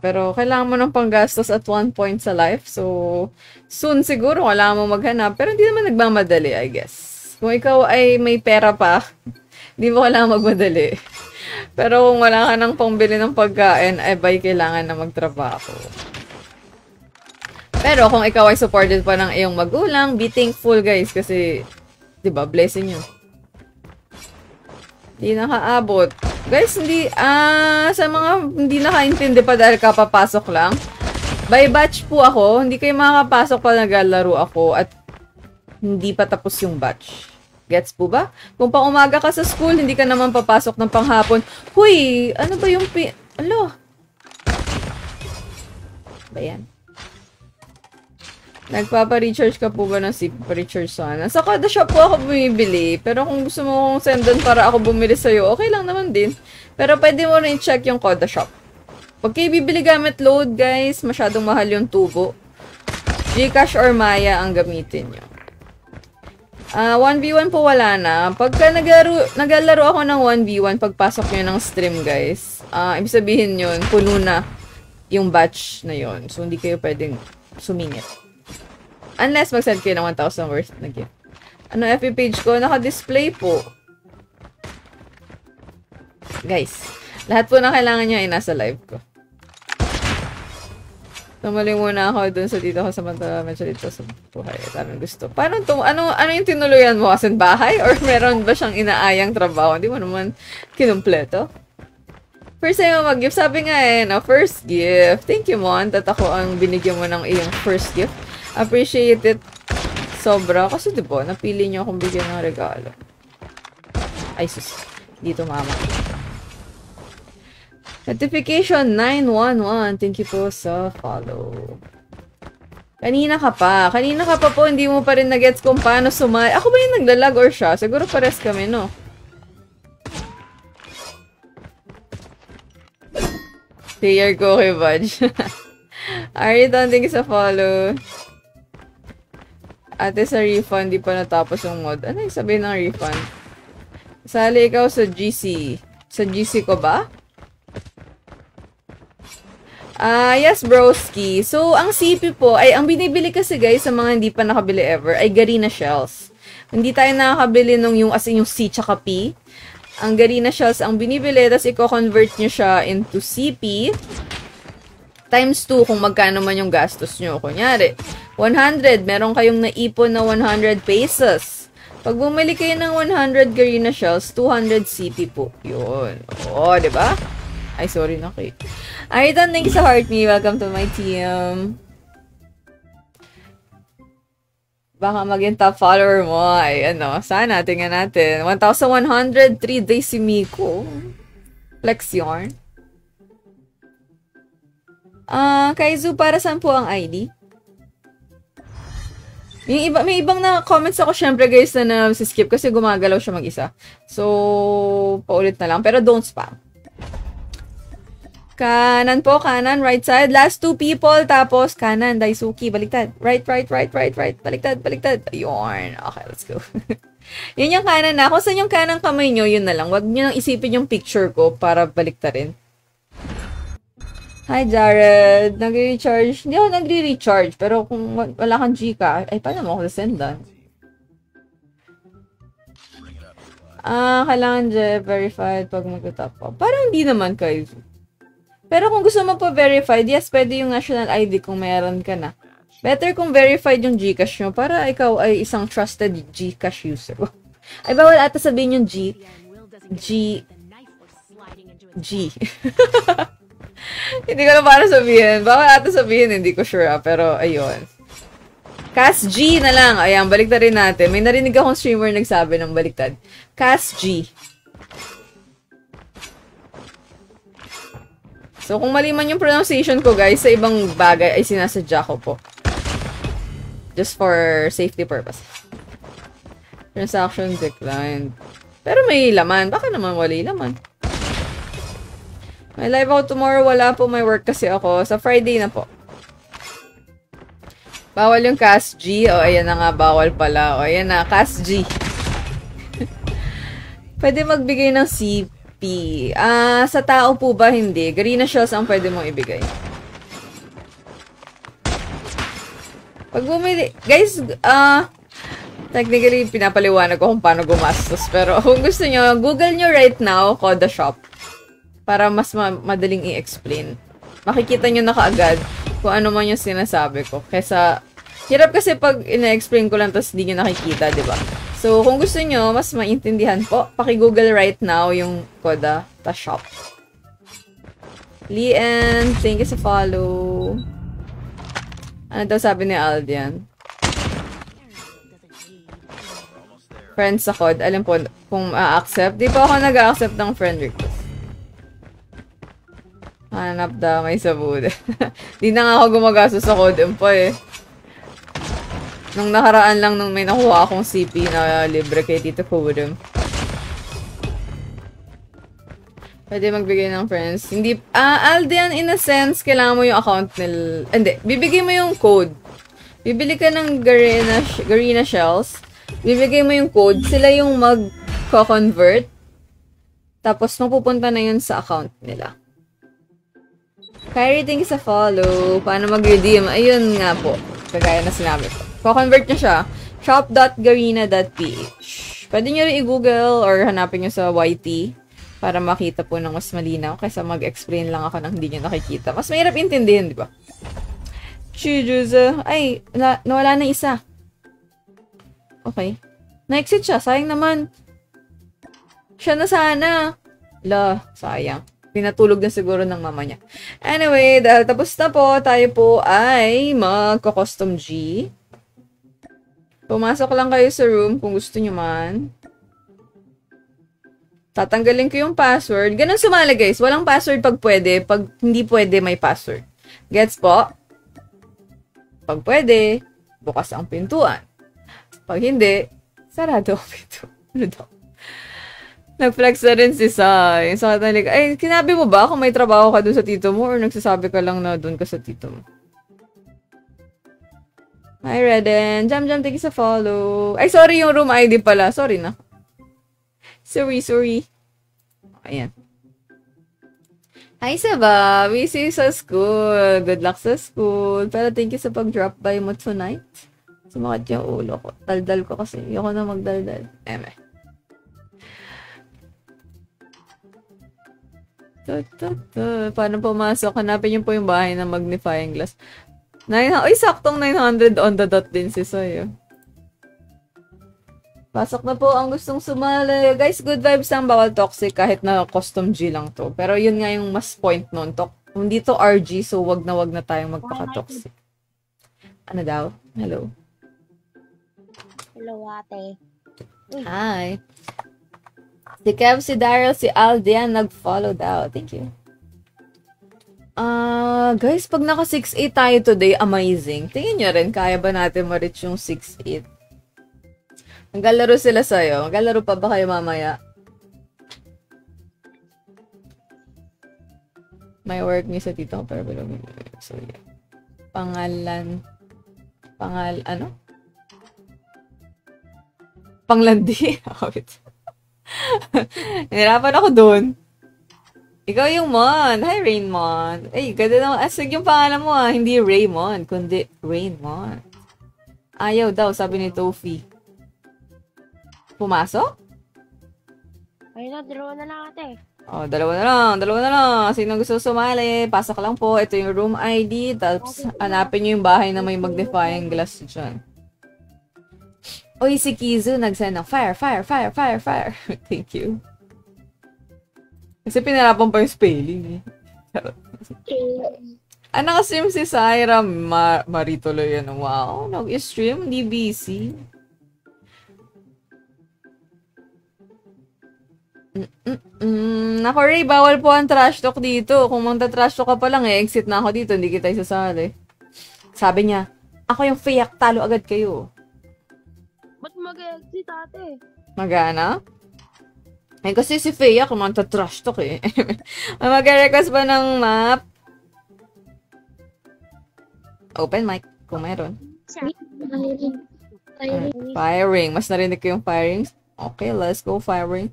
Pero kailangan mo ng panggastos at one point sa life. So, soon siguro kailangan mo maghanap. Pero hindi naman nagmamadali, I guess. Kung ikaw ay may pera pa, hindi mo kailangan magmadali. Pero kung wala ka ng pangbili ng pagkain, ay ba'y kailangan na magtrabaho. Pero kung ikaw ay supported pa ng iyong magulang, be thankful guys. Kasi, diba, blessing yun. Hindi nakaabot. Guys, hindi, sa mga hindi nakaintindi pa dahil kapapasok lang, by batch po ako, hindi kayo makakapasok pa naglalaro ako at hindi pa tapos yung batch. Gets po ba? Kung pang umaga ka sa school, hindi ka naman papasok ng panghapon. Huy, ano ba yung Alo? Ba yan? Nagpapa-recharge ka po ba ng SIP? Pa-recharge sana. Sa Koda Shop po ako bumibili. Pero kung gusto mo kong sendan para ako bumili sa'yo, okay lang naman din. Pero pwede mo rin check yung Koda Shop. Huwag kayo bibili gamit load, guys. Masyadong mahal yung tubo. Gcash or Maya ang gamitin nyo. 1v1 po wala na. Pagka naglalaro ako ng 1v1, pagpasok nyo ng stream, guys, ibig sabihin yun, puno na yung batch na yun. So, hindi kayo pwedeng sumingit. Unless mag-send kayo ng 1,000 worth na gift. Ano FB page ko? Naka-display po. Guys, lahat po na kailangan nyo ay nasa live ko. Tumali muna ako dun sa dito ko sa Mantala. Medyo dito sa buhay. Daming gusto. Paano ano yung tinuluyan mo? As in bahay? Or meron ba siyang inaayang trabaho? Hindi mo naman kinumpleto? First time mo mag-gift. Sabi nga no, first gift. Thank you, Mon. At ako ang binigyan mo ng iyong first gift. Appreciate it sobra. Kasi diba, napili niyo akong bigyan ng regalo. Ay, sus. Dito, mama. Notification 911. Thank you po sa follow. Kanina ka pa po, hindi mo pa rin na-gets kung paano sumay. Ako ba yung naglalag or siya? Siguro pares kami, no? Player ko kay Budge. Ariton, thank you sa follow. Ate, sa refund, di pa natapos yung mod. Ano yung sabihin ng refund? Sali ikaw sa GC. Sa GC ko ba? Yes, broski. So, ang CP po, ay, ang binibili kasi guys, sa mga hindi pa nakabili ever, ay Garena Shells. Hindi tayo nakakabili nung yung, as in yung C tsaka P. Ang Garena Shells ang binibili, tapos i-convert nyo siya into CP. Times 2 kung magkano man yung gastos nyo. Kunyari, 100, meron kayong naipon na 100 pesos. Pag bumili kayo ng 100 Garena Shells, 200 CP po. Yun. Oo, diba? Ay, sorry na kay. Ariton, thank you sa heart me. Welcome to my team. Baka maging top follower mo. Ay, ano, sana, tingnan natin. 1,100, 3 days si Miko. Flex yarn. Kaizu, para saan po ang ID? Yung iba, may ibang na comments ako syempre guys na skip kasi gumagalaw siya mag-isa. So, paulit na lang. Pero don't spam. Kanan po, kanan, right side. Last 2 people, tapos kanan, Daisuki, baliktad. Right, baliktad. Ayun. Okay, let's go. Yun yung kanan na. Kung saan yung kanang kamay nyo, yun na lang. Huwag nyo nang isipin yung picture ko para baliktarin. Hi, Jared. Nagre-recharge. Hindi ako nagre-recharge. Pero kung wala kang Gcash, ay, paano mo ako nasendan? Kailangan verified pag mag-top up. Parang hindi naman kayo. Pero kung gusto mo pa verified, yes, pwede yung national ID kung meron ka na. Better kung verified yung Gcash nyo para ikaw ay isang trusted Gcash user. Ay, bawal ata sabihin yung G. Hindi ko na paano sabihin. Bawal ata sabihin, hindi ko sure pero ayun. Cas G na lang. Ayan, baliktad rin natin. May narinig akong streamer nagsabi ng baliktad. Cas G. So, kung mali man yung pronunciation ko, guys, sa ibang bagay ay sinasadya ko po. Just for safety purpose. Transaction declined. Pero may laman. Baka naman wala laman. May live ako tomorrow. Wala po. May work kasi ako. Sa Friday na po. Bawal yung Cas G. O, ayan na nga. Bawal pala. O, ayan na. Cas G. Pwede magbigay ng CP. Sa tao po ba? Hindi. Garena Shells ang pwede mong ibigay. Pag bumili, guys, technically, pinapaliwanag ko kung paano gumastos. Pero kung gusto nyo, Google nyo right now, Koda Shop. Para mas madaling i-explain. Makikita nyo na kaagad kung ano man yung sinasabi ko. Kesa, hirap kasi pag ina-explain ko lang tapos di nyo nakikita, di ba? So, kung gusto nyo, mas maintindihan po, paki-Google right now yung Koda Shop. Lian, thank you sa follow. Ano daw sabi ni Aldian? Friends sa COD. Alam po kung a-accept. Di pa ako nag-a-accept ng friend request. Hanap damay sa bude. Di na nga ako gumagastos sa COD pa eh. Nung nakaraan lang nung may nakuha akong CP na libre kay Tito Kudem. Pwede magbigay ng friends. Hindi, Aldian, in a sense, kailangan mo yung account nil... Hindi, bibigay mo yung code. Bibili ka ng Garena Shells. Bibigay mo yung code. Sila yung mag-convert. Tapos, mapupunta na yun sa account nila. Kyrie, thank you sa follow. Paano mag-redeem? Ayun nga po. Kagaya na sinabi ko. Ko-convert nyo siya. shop.garena.ph. Pwede nyo rin i-google or hanapin nyo sa YT. Para makita po ng mas malinaw. Kaysa mag-explain lang ako nang hindi nyo nakikita. Mas mahirap intindihin, di ba? Ay, nawala na isa. Okay. Na-exit siya. Sayang naman. Siya na sana. Sayang. Pinatulog na siguro ng mama niya. Anyway, dahil tapos na po, tayo po ay magko-custom G. Pumasok lang kayo sa room kung gusto nyo man. Tatanggalin ko yung password. Ganun sumali, guys. Walang password pag pwede. Pag hindi pwede, may password. Gets po? Pag pwede, bukas ang pintuan. Pag hindi, sarado ang pintuan. Ano daw? Nag-flex na rin si Sai. So, ay, kinabi mo ba kung may trabaho ka dun sa tito mo or nagsasabi ka lang na dun ka sa tito mo? Hi, Reden. Jam, thank you sa follow. Ay, sorry, yung room ID pala. Sorry na. Sorry. Ayan. Hi, Saba. Busy sa school. Good luck sa school. Pero thank you sa pag-drop by mo tonight. Sumakit yung ulo ko. Daldal ko kasi. Ayoko na magdaldal. Paano pumasok? Hanapin niyo po yung bahay ng magnifying glass. Ay, saktong 900 on the dot din si Soy. Pasok na po ang gustong sumali. Guys, good vibes lang, bawal toxic kahit na custom G lang to. Pero yun nga yung mas point nun. Hindi to RG, so wag na tayong magpaka-toxic. Ano daw? Hello? Hello, ate. Hi. Si Kev, si Daryl, si Aldian, nag-follow daw. Thank you. Guys, pag naka 6'8 tayo today, amazing. Tingin nyo rin, kaya ba natin ma-reach yung 6'8? Maglalaro sila sa'yo. Maglalaro pa ba kayo mamaya? May work niya sa tito. Pero so, yeah. Ano? Panglandi. Nahirapan ako dun. Ikaw yung Mon. Hi, Rainmon. Ay, ganda naman. Asig yung pangalan mo Hindi Raymond, kundi Rainmon. Ayaw daw, sabi ni Tofi. Pumasok? Ayun na, dalawa na lang ate. Oh, dalawa na lang. Sino gusto sumali? Pasok lang po. Ito yung room ID. Tapos, hanapin nyo yung bahay na may magnifying glass dyan. Oy, si Kizu nagsend ng fire. Thank you. Kasi pinarapan pa yung spelling eh. Naka-stream si Syra Maritulo yan. Wow, nag-stream, hindi busy. Nako Ray, bawal po ang trash talk dito. Kung magta-trash talk ka pa lang exit na ako dito, hindi kita isasali. Sabi niya, ako yung fayak, talo agad kayo. Ba't mag-exit ate? Magana? Eh, kasi si Fayak, kung magta-trash talk eh. Mag-request ba ng map? Open mic, kung meron. Firing. Mas narinig ko yung firing. Okay, let's go firing.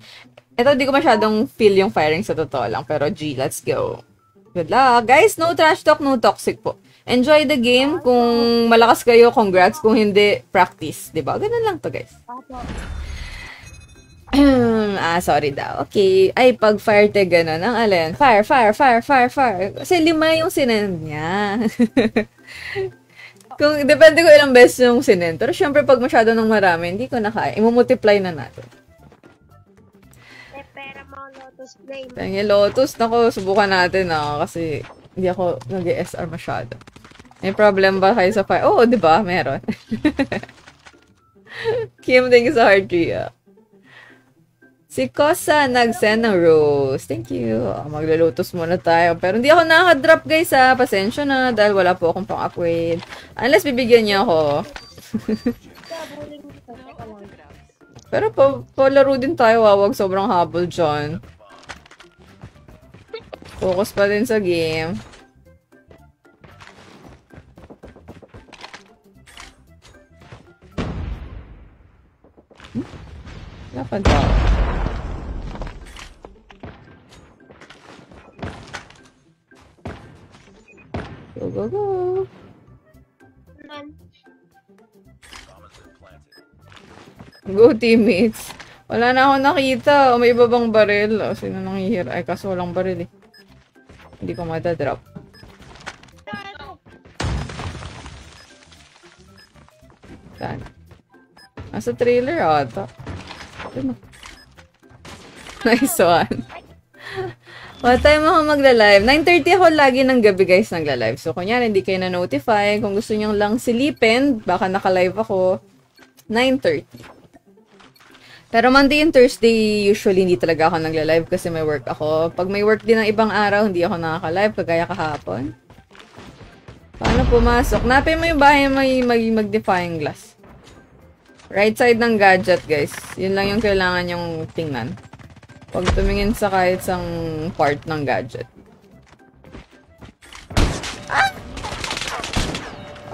Ito, di ko masyadong feel yung firing sa totoo lang. Pero G, let's go. Good luck. Guys, no trash talk, no toxic po. Enjoy the game. Kung malakas kayo, congrats. Kung hindi, practice. Diba? Ganun lang to, guys. Opo. Sorry daw. Okay. Ay, pag fire tag, gano'n. Ang alin? Fire, fire, fire, fire, fire. Kasi 5 yung sinend niya. Depende ko ilang beses yung sinend. Pero syempre, pag masyado ng marami, hindi ko na kaya. I-multiply na natin. May pera mo, Lotus Flame. Pengi Lotus. Naku, subukan natin kasi hindi ako nag-SR masyado. May problem ba kayo sa fire? Oo, di ba? Meron. Kim, thank you sa heart tree. Si Kosa nag-send ng rose. Thank you. Maglulutos muna tayo. Pero hindi ako nakaka-drop, guys, Pasensya na dahil wala po akong pang-upgrade. Unless bibigyan niyo ako. Pero laro din tayo, wag sobrang habol dyan. Focus pa din sa game. Dapat daw. Go, go, go. Go, teammates. Wala na ako nakita. O may iba bang baril? O, sino nanghihira? Ay, kaso walang baril eh. Hindi ko mata-drop. Saan? Nasa trailer ata. Nice one. What time ako magla-live? 9:30 ako lagi ng gabi, guys, nagla-live. So, kunyari, hindi kayo na-notify. Kung gusto nyo lang silipin, baka naka-live ako, 9:30. Pero Monday and Thursday, usually hindi talaga ako nagla-live kasi may work ako. Pag may work din ng ibang araw, hindi ako nakaka-live, kagaya kahapon. Paano pumasok? Napin mo yung bahay may mag-defying glass. Right side ng gadget, guys. Yun lang yung kailangan yung tingnan. Pag tumingin sa kahit isang part ng gadget. Ah!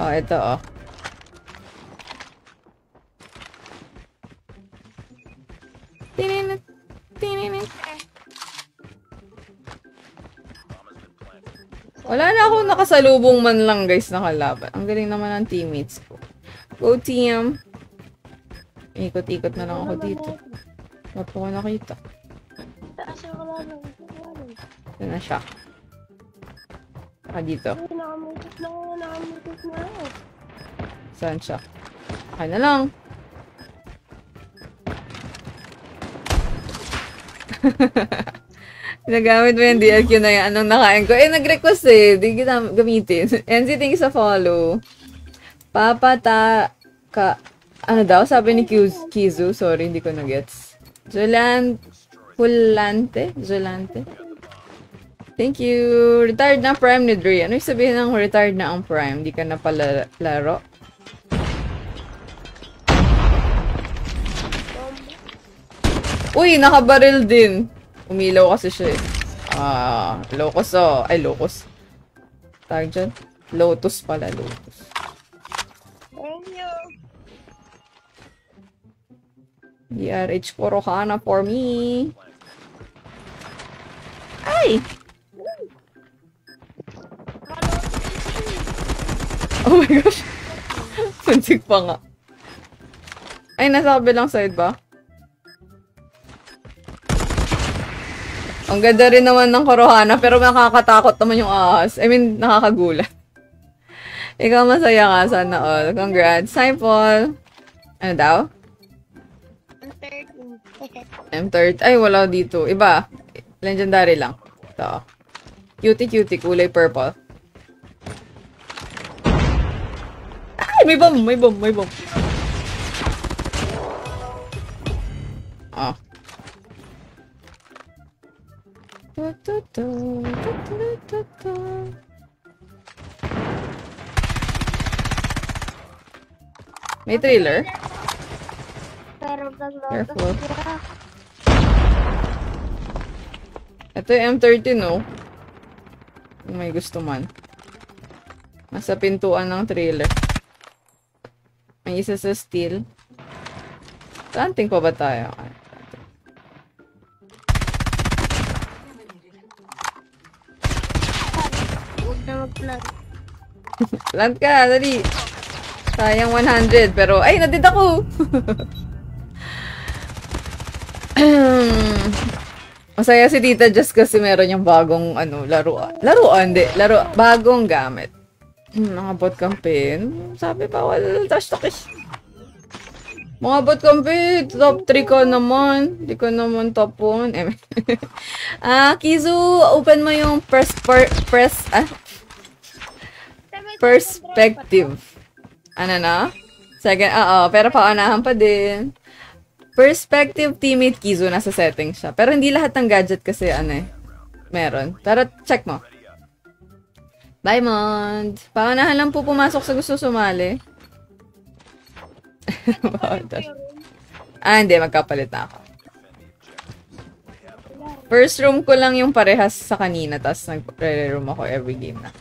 Oh, ito, oh. Tininit. Tininit. Wala na akong nakasalubong man lang, guys, nakalaban. Ang galing naman ng teammates ko. Go, team! Ikot-ikot na lang ako dito. Ba't ko nakita? Taas yung kalaban. Ito na siya. Saka dito. Nakamutot na ako. Saan siya? Okay na lang. Nagamit mo yung DLQ na yan. Anong nakain ko? Nag-request eh. Di kita gamitin. NC, thank you sa follow. Ano daw? Sabi ni Kizu. Sorry, hindi ko na-gets. Zulante? Thank you. Retired na Prime ni Dre. Ano yung sabihin ng retired na ang Prime? Hindi ka na pala laro? Uy, nakabaril din. Umilaw kasi siya eh. Locus oh. Ay, Locus. Tawag dyan. Lotus pala, Lotus. Thank you. DRH Kurohana for me. Ay! Oh my gosh. Pansig pa nga. Ay, nasa kabilang side ba? Ang ganda rin naman ng Kurohana, pero nakakatakot naman yung ahas. I mean, nakakagulat. Ikaw masaya ka, sana all. Congrats. Hi, Paul. Ano daw? M30. Ay, wala dito. Iba. Legendary lang. Ito. Cutie, kulay purple. Ay, may bomb. Oh. May trailer. Careful. Ito yung M30, no? Kung may gusto man. Nasa pintuan ng trailer. May isa sa steel. Planting pa ba tayo? Plant. Plant ka, dali. Sayang 100, pero, ay, nadid ako! Masaya si Tita Jess kasi meron yung bagong, laruan. Laruan, di. Bagong gamit. Mga bot campaign. Sabi, bawal trash talkish. Mga bot campaign, top 3 ka naman. Di ka naman top 1. Kizu, open mo yung perspective. Ano na? Second, pero paunahan pa din. Perspective teammate Kizu, nasa settings siya. Pero hindi lahat ng gadget kasi, meron. Pero check mo. Bye, Mond. Paunahan lang po pumasok sa gusto sumali. Hindi. Magkapalit na ako. First room ko lang yung parehas sa kanina, tapos nag-re-room ako every game na.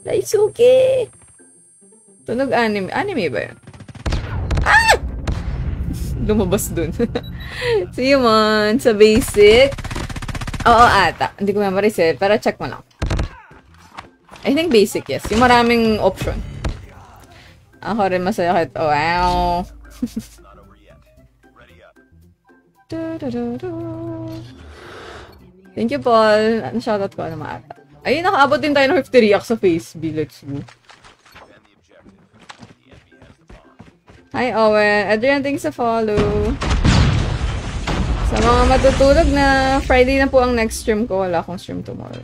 Daisuke! Tunog anime. Anime ba yun? Lumabas dun. See you, Mon. Sa basic. Oo, ata. Hindi ko memorize eh. Pero check mo lang. I think basic, yes. Yung maraming option. Ako rin masaya kahit, wow. Thank you, Paul. Shoutout ko naman ata. Ayun, nakaabot din tayo ng 50 reacts sa Facebook. Let's go. Hi, Owen. Adrian, thanks sa follow. Sa mga matutulog na, Friday na po ang next stream ko. Wala akong stream tomorrow.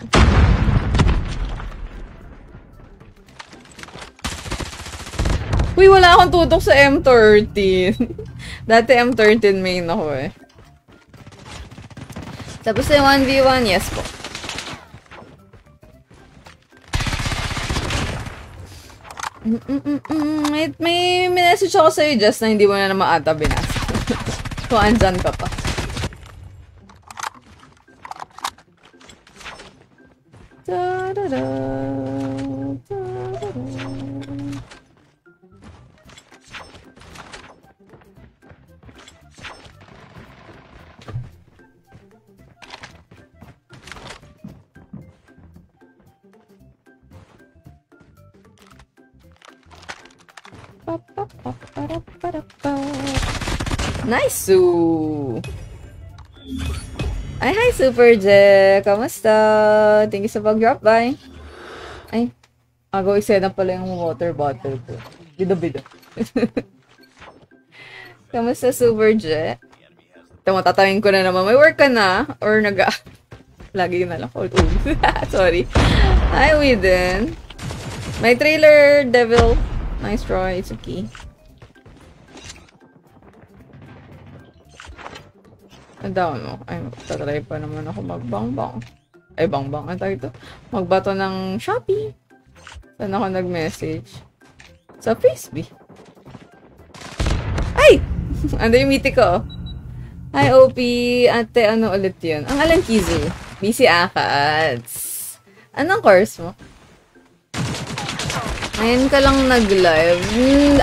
Uy, wala akong tutok sa M13. Dati M13 main ako eh. Tapos yung 1v1, yes po. May message ako sa'yo just na hindi mo na naman ata binasa. Kung andyan ka pa. Da-da-da, da-da-da. Nice! Ay, hi Super J! Kamusta? Thank you sa pag-drop by. Ay, agaw isena pala yung water bottle ko. Bido-bido. Kamusta Super J? Tatawin ko na naman. May work ka na? Or lagi na lang. Sorry. Hi, Widen. May trailer, Devil. Nice, Troy. It's okay. Ang down mo. Ay, tatry pa naman ako magbang-bang. Ay, bang-bang. Ang tawag ito? Magbato ng Shopee. Saan ako nag-message? Sa Facebook. Ay! Ando yung meeting ko. Hi, OP. Ate, ano ulit yun? Ang Alan Kizu. Busy Akads. Anong course mo? Ngayon ka lang nag-live.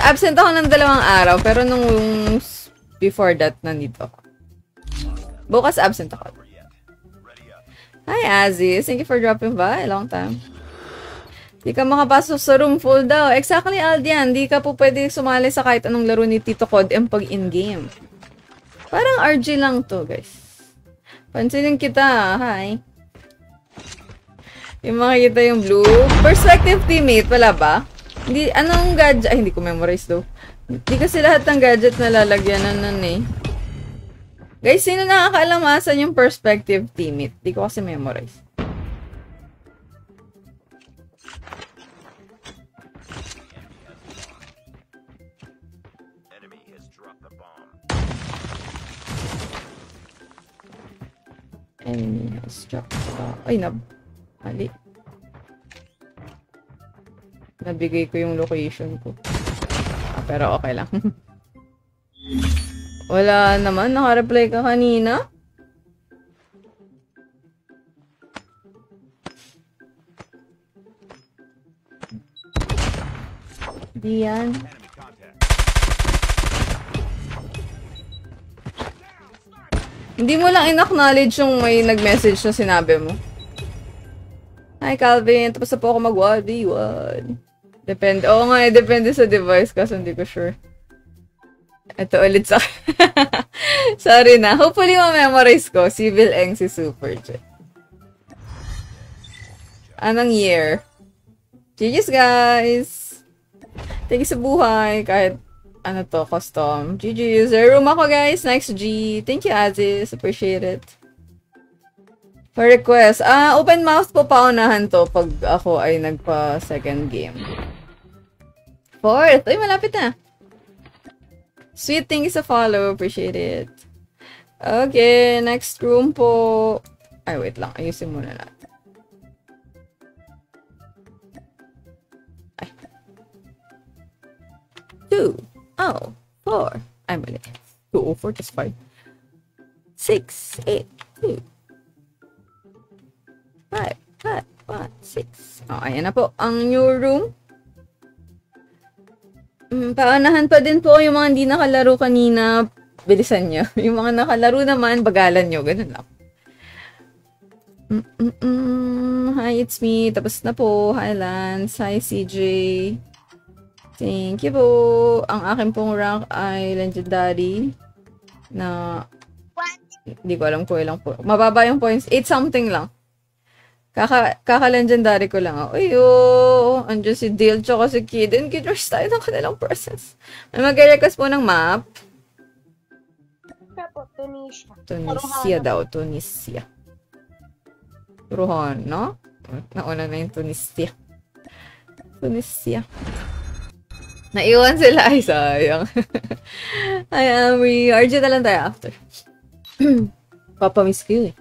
Absent ako ng 2 araw, pero nung before that, nandito ako. Bukas absent ako. Hi, Aziz. Thank you for dropping by. Long time. Di ka makapasok sa room full daw. Exactly, Aldian. Di ka po pwede sumali sa kahit anong laro ni Tito Cod M pag in-game. Parang RG lang to, guys. Pansinin kita. Hi. Yung makikita yung blue. Perspective teammate. Wala ba? Hindi, anong gadget? Ay, hindi ko memorize daw. Hindi kasi lahat ng gadget na lalagyan na nun eh. Guys, sino nakakaalamasan yung perspective teammate? Hindi ko kasi memorize. Enemy has dropped the bomb. Ay, mali. Nabigay ko yung location ko. Pero okay lang. Wala naman. Naka-reply ka kanina. Di yan. Hindi mo lang in-acknowledge yung may nag-message na sinabi mo. Hi, Calvin. Tapos na po ako mag-1v1. Depende. Oo nga, depende sa device kasi hindi ko sure. Ito ulit sa... Sorry na. Hopefully ma-memorize ko. Civil Eng si Super Jet. Anong year? GG's, guys! Thank you sa buhay. Kahit ano to, custom. GG. Zero room ako, guys. Next G. Thank you, Aziz. Appreciate it. For request. Open mouse po paunahan to pag ako ay nagpa-second game. Fourth. Uy, malapit na. Sweet, thank you sa follow. Appreciate it. Okay, next room po. Ay, wait lang. Ayusin muna natin. Ay. 204. Ay, mali. 204, that's 5. 6, 8, 2. 5, 5, 1, 6. Oh, ayan na po. Ang new room. Paunahan pa din po yung mga hindi nakalaro kanina. Bilisan nyo. Yung mga nakalaro naman, bagalan nyo. Ganun lang. Hi, it's me. Tapos na po. Hi, Lance. Hi, CJ. Thank you po. Ang akin pong rank ay legendary. Na... Hindi ko alam ko ilang po. Mababa yung points. 8 something lang. Kaka-legendary ko lang. Ayo, andyan si Dale tsaka si Kiden. Kidrush tayo ng kanilang process. May mag-request po ng map. Tunisia. Tunisia daw. Tunisia. Turuhan, no? Nauna na yung Tunisia. Tunisia. Naiwan sila. Ay, sayang. Ay, Amri. RJ na lang tayo after. Papamiss ko eh.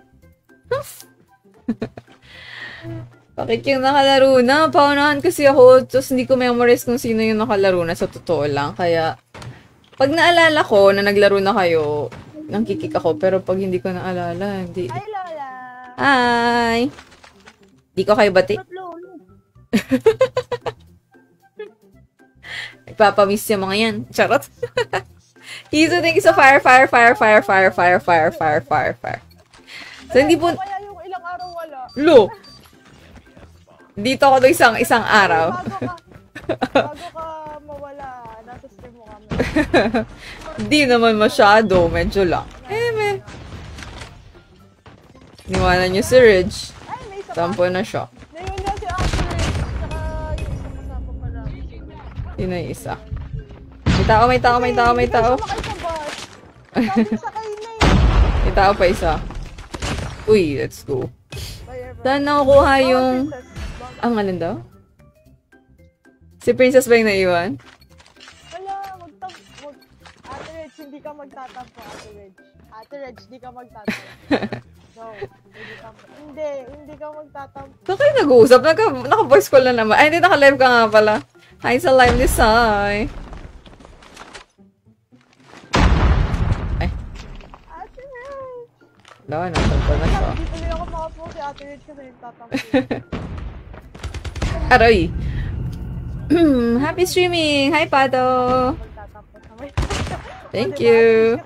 Bakit yung nakalaro na? Paunahan kasi ako, tapos hindi ko memorize kung sino yung nakalaro na sa totoo lang. Kaya, pag naalala ko na naglaro na kayo, nangkikik ako. Pero pag hindi ko naalala, hindi. Hi, Lola! Hi! Di ko kayo bati? Nagpapamiss yung mga yan. Charot! Hizo, thank you sa fire. So, hindi po... Kaya yung ilang araw wala. Lo! Dito ako doon isang araw. Bago ka mawala, nasa stream mo kami. Hindi naman masyado. Medyo lang. May. Niwanan niyo si Ridge. Ay, may isa pa. Tampo na siya. Ngayon na si Ashley. Tsaka yung isa kasama pa lang. Yun na yung isa. May tao. Sumakay sa bus. Sabi sa kayo na yun. May tao pa isa. Uy, let's go. Saan nakukuha yung... Ang alin daw? Si Princess ba yung naiwan? Wala, Ate Reg, hindi ka magtatampo, Ate Reg. Ate Reg, hindi ka magtatampo. No, hindi ka magtatampo. Saan kayo nag-uusap? Naka-voice call na naman. Ay, hindi, naka-live ka nga pala. Hi sa live ni Sai. Ay. Ate Reg! Wala, natalpa na siya. Hindi tuloy ako makapo si Ate Reg kasi nagtatampo. Aroy. Happy streaming! Hi, Pato! Thank you!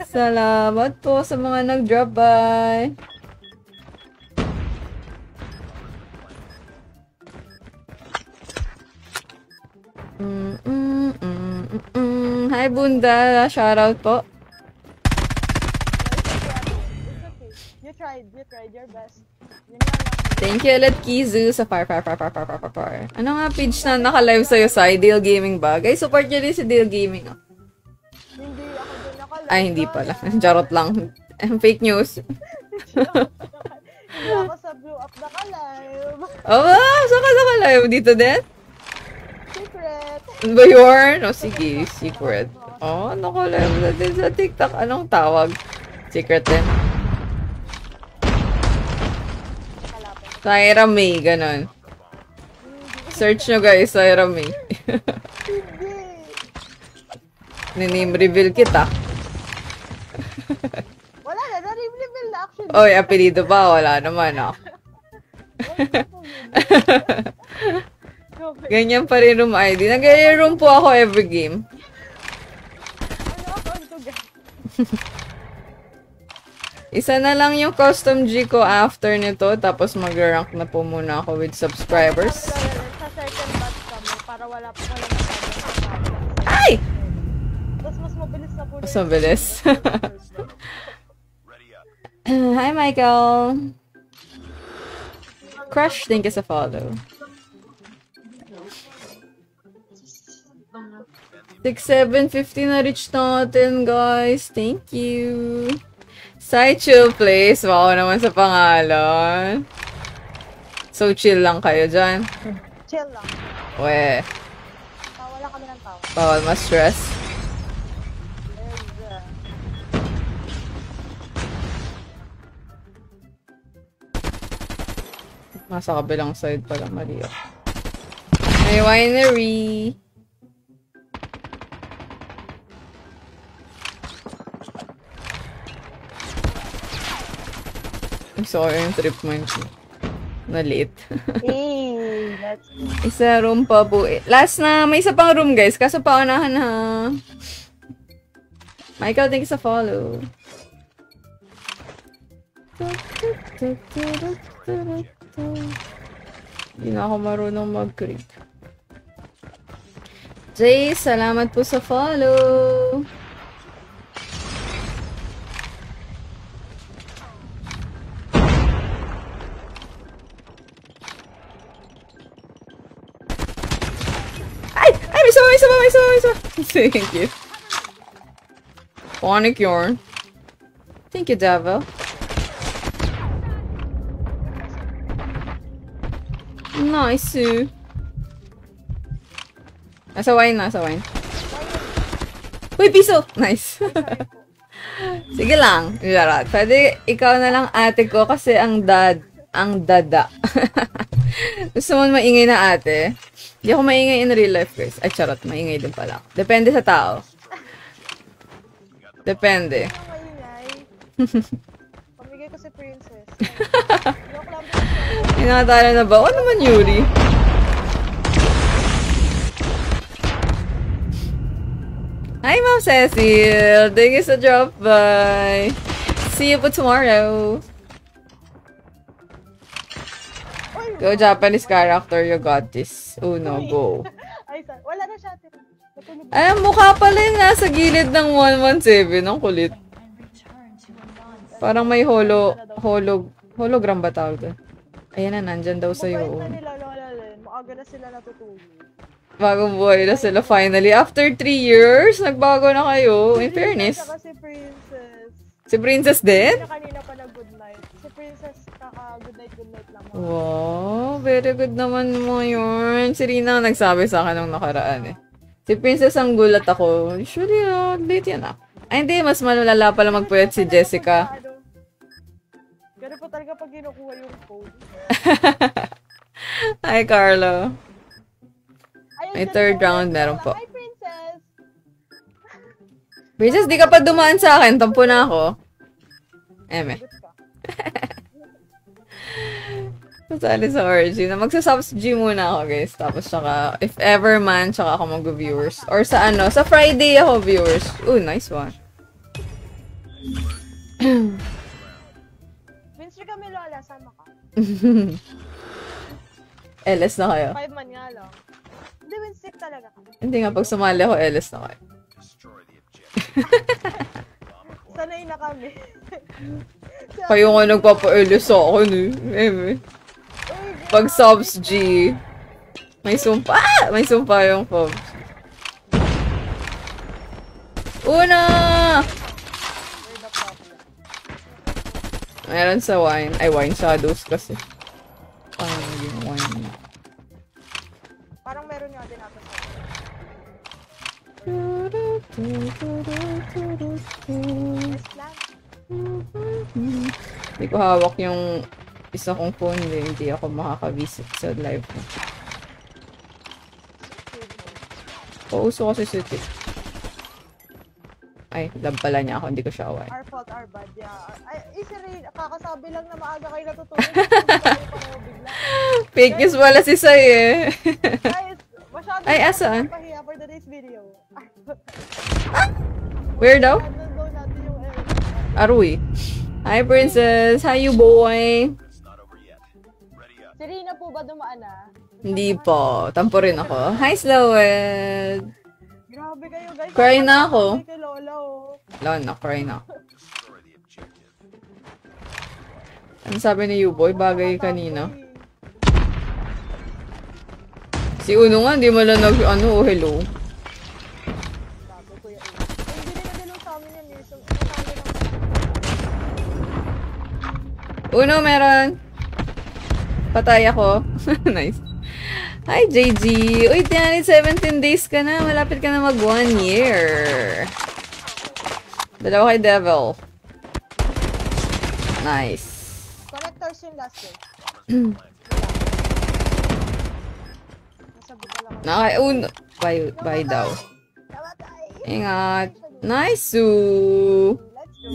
Salamat po sa mga nag-drop by. Hi, Bunda! Shoutout po. You tried your best. Thank you ulit, Kizu, sa fire. Ano nga page na naka-live sa'yo sa Dale Gaming ba? Guys, support nyo din si Dale Gaming. Oh. Hindi ako doon naka-live. Ay, hindi pala. Charot lang. Fake news. Hindi ako sa Blue Up naka-live. Oh, saan ka naka-live? Dito din? Secret. Ba yun? O, sige. Secret. Oh, naka-live na din sa TikTok. Anong tawag? Secret din. Syra May, ganon. Search nyo guys, Syra May. Ni-name reveal kita. Wala na, na-reveal na actually. Oy, apelido ba? Wala naman ah. Ganyan pa rin room ID. Nag-room po ako every game. Ano ako to guys? Isa na lang yung custom G ko after nito. Tapos mag-rank na po muna ako with subscribers. Sa second batch kami para wala masyadong. Ay! Tapos mas mabilis na po. Mas mabilis. Hi, Michael. Crush, thank you sa follow. 6,750 na reach natin, guys. Thank you. Sai Chill Place. Wow naman sa pangalan. So, chill lang kayo dyan. Chill lang. We. Wala kami ng tao. Bawal ma-stress. Nasa kabilang side pala, mali ako. May winery. Gusto ko yung trip mine ko. Na-late. Hey, that's good. Isa room pa po. Last na, may isa pang room guys. Kaso paunahan ha. Michael, thank you sa follow. Hindi na ako marunong mag-creep. Jay, salamat po sa follow. Ay! Ay! May sama! Thank you. Panic yarn. Thank you, Devil. Nice. Nasa wine. Uy, piso! Nice. Sige lang. Charot. Pwede ikaw na lang ate ko kasi ang dada. Gusto mo maingay na ate? Hindi ako maingay in real life, guys. Ay, charot. Maingay din pala. Depende sa tao. Depende. Pamigay ko si Princess. Inakatala na ba? O naman, Yuri? Hi, Ma'am Cecil! Thank you sa drop by. See you po tomorrow. Go Japanese character, you got this. Oh no, go. Ay, wala na siya. Ay, ang mukha pala yung nasa gilid ng 117. Ang kulit. Parang may hologram ba tawag doon? Ayan na, nandyan daw sa'yo. Mabait na nila, Lola Len. Maaga na sila natutulog. Bagong buhay na sila finally. After 3 years, nagbago na kayo. In fairness. Si Princess. Si Princess din? Kanina pa na good night. Si Princess, good night lang. Wow, very good naman mo yun. Si Rina ang nagsabi sa akin nung nakaraan eh. Si Princess ang gulat ako. Usually, late yan ah. Ay hindi, mas malala pala magpuyat si Jessica. Ganun po talaga pag kinukuha yung phone. Hi, Carlo. May third round, meron po. Hi, Princess! Princess, di ka pa dumaan sa akin. Tampo na ako. Eme. Sasali sa orgy. Magsasubs G muna ako, guys. Tapos, saka, if ever man, saka ako mag-viewers. Or sa sa Friday ako viewers. Ooh, nice one. Vince, kami Lola, sama ka. LS na kayo. 5 man nga lang. Hindi, Vince, talaga ka. Hindi nga, pag sumali ako, LS na kayo. Sanay na kami. Kayo nga nagpapa-LS sa akin eh. Pag subs G, may sumpa. May sumpa yung Pobs. Una! Meron sa wine. Ay, wine shadows kasi. Parang yung wine. Parang meron nga din ako sa Hindi ko hawak yung isa kong phone. Hindi ako makaka-visit sa live ko. Pauso kasi si Tip. Ay, love pala niya ako. Hindi ko siya away. Our fault, our bad, yeah. Ay, si Ray, kakasabi lang na maaga kayo natutulog. Fake news wala si Sai eh. Guys, masyado ay, asaan? pahiya for today's video. Where daw? Nandun natin yung Arui. Hi, Princess. Hi, you boy. Si Rina po ba dumaan na? Hindi po. Tampo rin ako. Hi, Slowed. Grabe kayo, guys. Cry na ako. Kay Lola, oh. Wala na, cry na. Ano sabi ni U-Boy? Bagay kanina. Si Uno nga, hindi mo lang hello. Grabe, Kuya Uno. Hindi na ganun sa amin yan, eh. So, Uno, meron. Patay ako. Nice. Hi, JG. Uy, 17 days ka na. Malapit ka na mag 1 year. Dalawa kay Devil. Nice. connectors yung last day. Nasabi ka lang. Uno. Bye daw. Namatay. Ingat. Nice, Sue. Let's go.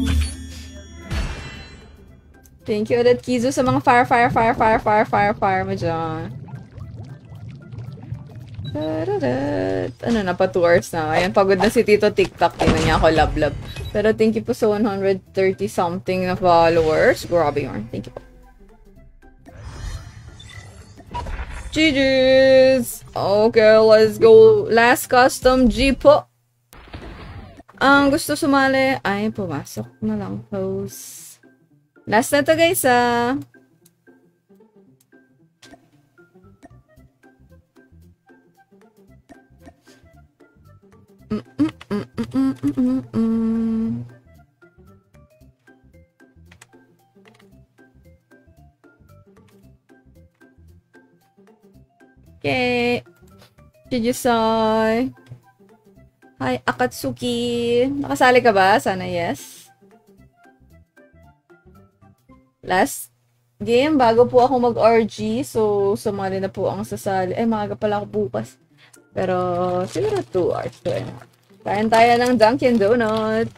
Thank you ulit, Kizu, sa mga fire mo dyan. Ano na, pa 2 hours na. Ayan, pagod na si Tito TikTok. Tingnan niya ako, love. Pero thank you po sa 130 something na followers. Grabe yun. Thank you po. GG's! Okay, let's go. Last custom G po. Ang gusto sumali ay pumasok na lang. Post. Last na to, guys, Okay. Jujusai. Hi, Akatsuki. Nakasali ka ba? Sana yes. Last game, bago po ako mag-RG. So, sumali na po ang sasali. Ay, maaga pala ako bukas. Pero, siguro 2 hours. Kain tayo ng Dunkin' Donut.